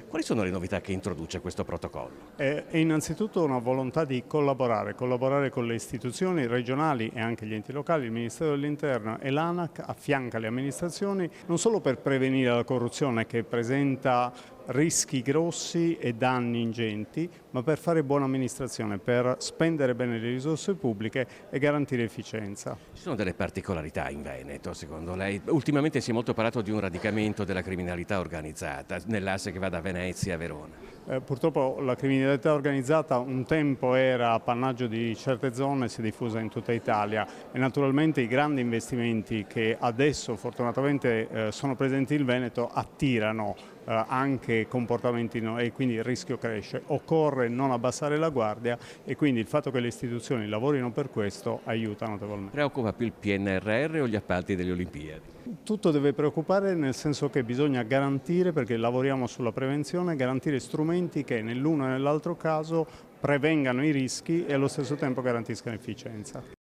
Quali sono le novità che introduce questo protocollo? È innanzitutto una volontà di collaborare con le istituzioni regionali e anche gli enti locali, il Ministero dell'Interno e l'ANAC affianca le amministrazioni non solo per prevenire la corruzione che presenta rischi grossi e danni ingenti, ma per fare buona amministrazione, per spendere bene le risorse pubbliche e garantire efficienza. Ci sono delle particolarità in Veneto, secondo lei? Ultimamente si è molto parlato di un radicamento della criminalità organizzata nell'asse che va da Venezia a Verona. Purtroppo la criminalità organizzata un tempo era appannaggio di certe zone e si è diffusa in tutta Italia e naturalmente i grandi investimenti che adesso fortunatamente sono presenti in Veneto attirano anche comportamenti e quindi il rischio cresce. Occorre non abbassare la guardia e quindi il fatto che le istituzioni lavorino per questo aiuta notevolmente. Preoccupa più il PNRR o gli appalti delle Olimpiadi? Tutto deve preoccupare nel senso che bisogna garantire, perché lavoriamo sulla prevenzione, garantire strumenti che nell'uno e nell'altro caso prevengano i rischi e allo stesso tempo garantiscano efficienza.